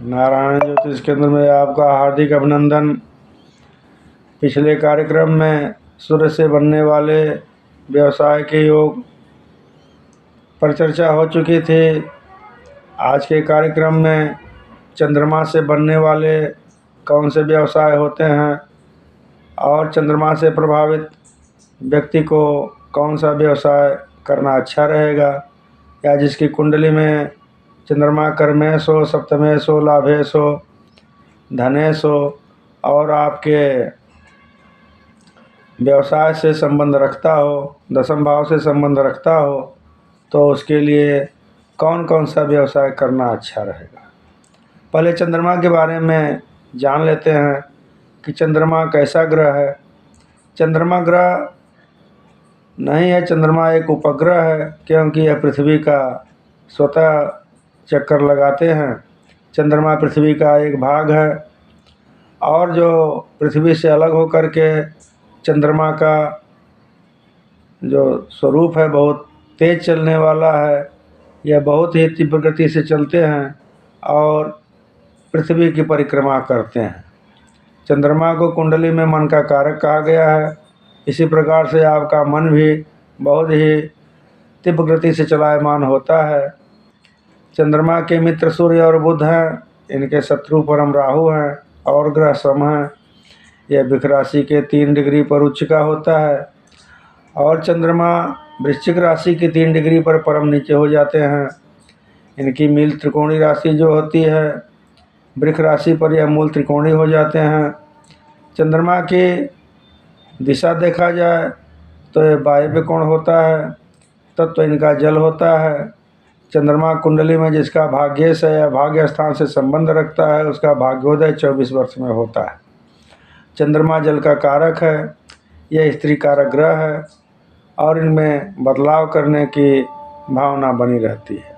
नारायण ज्योतिष केंद्र में आपका हार्दिक अभिनंदन। पिछले कार्यक्रम में सूर्य से बनने वाले व्यवसाय के योग पर चर्चा हो चुकी थी। आज के कार्यक्रम में चंद्रमा से बनने वाले कौन से व्यवसाय होते हैं और चंद्रमा से प्रभावित व्यक्ति को कौन सा व्यवसाय करना अच्छा रहेगा, या जिसकी कुंडली में चंद्रमा कर्मेश हो, सप्तमेश हो, लाभेश हो, धनेश हो और आपके व्यवसाय से संबंध रखता हो, दसम भाव से संबंध रखता हो, तो उसके लिए कौन कौन सा व्यवसाय करना अच्छा रहेगा। पहले चंद्रमा के बारे में जान लेते हैं कि चंद्रमा कैसा ग्रह है। चंद्रमा ग्रह नहीं है, चंद्रमा एक उपग्रह है, क्योंकि यह पृथ्वी का स्वतः चक्कर लगाते हैं। चंद्रमा पृथ्वी का एक भाग है और जो पृथ्वी से अलग होकर के चंद्रमा का जो स्वरूप है बहुत तेज़ चलने वाला है। यह बहुत ही तीव्र गति से चलते हैं और पृथ्वी की परिक्रमा करते हैं। चंद्रमा को कुंडली में मन का कारक कहा गया है। इसी प्रकार से आपका मन भी बहुत ही तीव्र गति से चलायमान होता है। चंद्रमा के मित्र सूर्य और बुध हैं, इनके शत्रु परम राहु हैं और ग्रह सम हैं। यह वृष राशि के 3 डिग्री पर उच्च का होता है और चंद्रमा वृश्चिक राशि की 3 डिग्री पर परम नीचे हो जाते हैं। इनकी मूल त्रिकोणीय राशि जो होती है, वृष राशि पर यह मूल त्रिकोणीय हो जाते हैं। चंद्रमा की दिशा देखा जाए तो यह वायव्य कोण होता है, तत्व इनका जल होता है। चंद्रमा कुंडली में जिसका भाग्येश है या भाग्य स्थान से संबंध रखता है, उसका भाग्योदय 24 वर्ष में होता है। चंद्रमा जल का कारक है, यह स्त्री कारक ग्रह है और इनमें बदलाव करने की भावना बनी रहती है।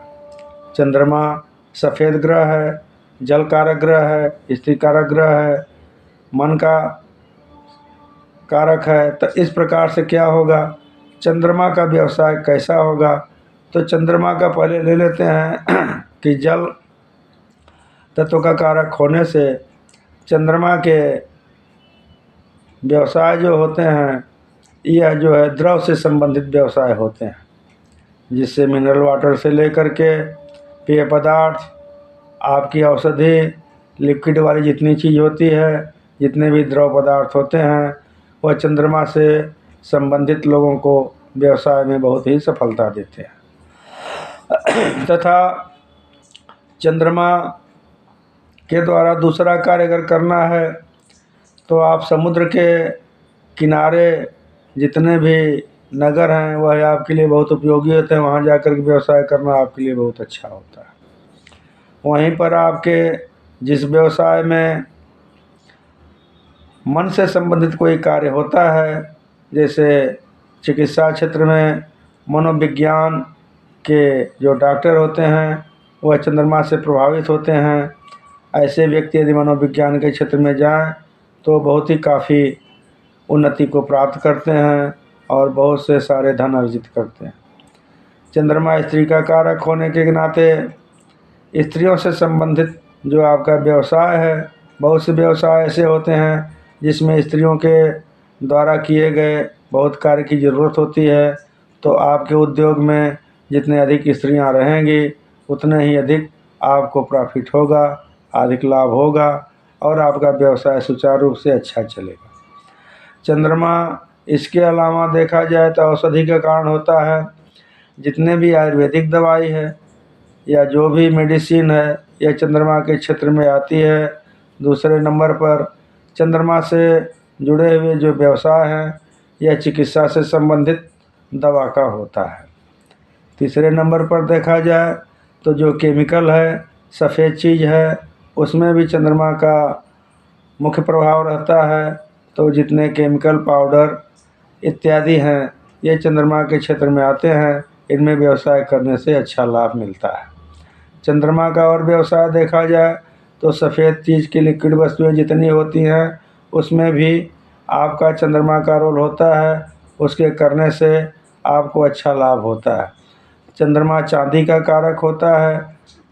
चंद्रमा सफ़ेद ग्रह है, जल कारक ग्रह है, स्त्री कारक ग्रह है, मन का कारक है। तो इस प्रकार से क्या होगा, चंद्रमा का व्यवसाय कैसा होगा। तो चंद्रमा का पहले ले लेते हैं कि जल तत्व का कारक होने से चंद्रमा के व्यवसाय जो होते हैं, यह जो है द्रव से संबंधित व्यवसाय होते हैं, जिससे मिनरल वाटर से लेकर के पेय पदार्थ, आपकी औषधि, लिक्विड वाली जितनी चीज़ होती है, जितने भी द्रव पदार्थ होते हैं, वह चंद्रमा से संबंधित लोगों को व्यवसाय में बहुत ही सफलता देते हैं। तथा चंद्रमा के द्वारा दूसरा कार्य अगर करना है तो आप समुद्र के किनारे जितने भी नगर हैं वह आपके लिए बहुत उपयोगी होते हैं। वहाँ जाकर के व्यवसाय करना आपके लिए बहुत अच्छा होता है। वहीं पर आपके जिस व्यवसाय में मन से संबंधित कोई कार्य होता है, जैसे चिकित्सा क्षेत्र में मनोविज्ञान के जो डॉक्टर होते हैं वह चंद्रमा से प्रभावित होते हैं। ऐसे व्यक्ति यदि मनोविज्ञान के क्षेत्र में जाएं तो बहुत ही काफ़ी उन्नति को प्राप्त करते हैं और बहुत से सारे धन अर्जित करते हैं। चंद्रमा स्त्री का कारक होने के नाते स्त्रियों से संबंधित जो आपका व्यवसाय है, बहुत से व्यवसाय ऐसे होते हैं जिसमें स्त्रियों के द्वारा किए गए बहुत कार्य की ज़रूरत होती है। तो आपके उद्योग में जितने अधिक स्त्रियां रहेंगी उतने ही अधिक आपको प्रॉफिट होगा, अधिक लाभ होगा और आपका व्यवसाय सुचारू रूप से अच्छा चलेगा। चंद्रमा इसके अलावा देखा जाए तो औषधि का कारण होता है। जितने भी आयुर्वेदिक दवाई है या जो भी मेडिसिन है, यह चंद्रमा के क्षेत्र में आती है। दूसरे नंबर पर चंद्रमा से जुड़े हुए जो व्यवसाय हैं, यह चिकित्सा से संबंधित दवा का होता है। तीसरे नंबर पर देखा जाए तो जो केमिकल है, सफ़ेद चीज़ है, उसमें भी चंद्रमा का मुख्य प्रभाव रहता है। तो जितने केमिकल पाउडर इत्यादि हैं, ये चंद्रमा के क्षेत्र में आते हैं। इनमें व्यवसाय करने से अच्छा लाभ मिलता है। चंद्रमा का और व्यवसाय देखा जाए तो सफ़ेद चीज़ की लिक्विड वस्तुएं जितनी होती हैं, उसमें भी आपका चंद्रमा का रोल होता है। उसके करने से आपको अच्छा लाभ होता है। चंद्रमा चांदी का कारक होता है।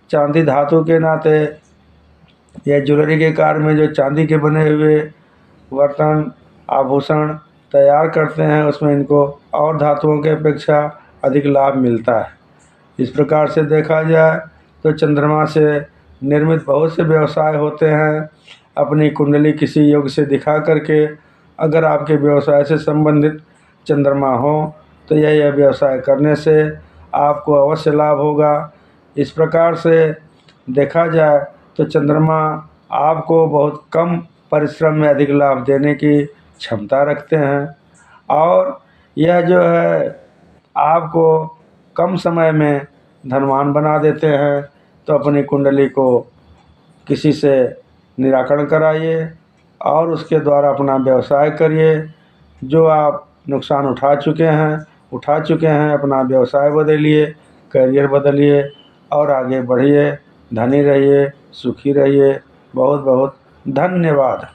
चांदी धातु के नाते या ज्वेलरी के कार्य में जो चांदी के बने हुए बर्तन आभूषण तैयार करते हैं, उसमें इनको और धातुओं के अपेक्षा अधिक लाभ मिलता है। इस प्रकार से देखा जाए तो चंद्रमा से निर्मित बहुत से व्यवसाय होते हैं। अपनी कुंडली किसी योग से दिखा करके अगर आपके व्यवसाय से संबंधित चंद्रमा हो तो यह व्यवसाय करने से आपको अवश्य लाभ होगा। इस प्रकार से देखा जाए तो चंद्रमा आपको बहुत कम परिश्रम में अधिक लाभ देने की क्षमता रखते हैं और यह जो है आपको कम समय में धनवान बना देते हैं। तो अपनी कुंडली को किसी से निराकरण कराइए और उसके द्वारा अपना व्यवसाय करिए। जो आप नुकसान उठा चुके हैं अपना व्यवसाय बदलिए, करियर बदलिए और आगे बढ़िए, धनी रहिए, सुखी रहिए। बहुत बहुत धन्यवाद।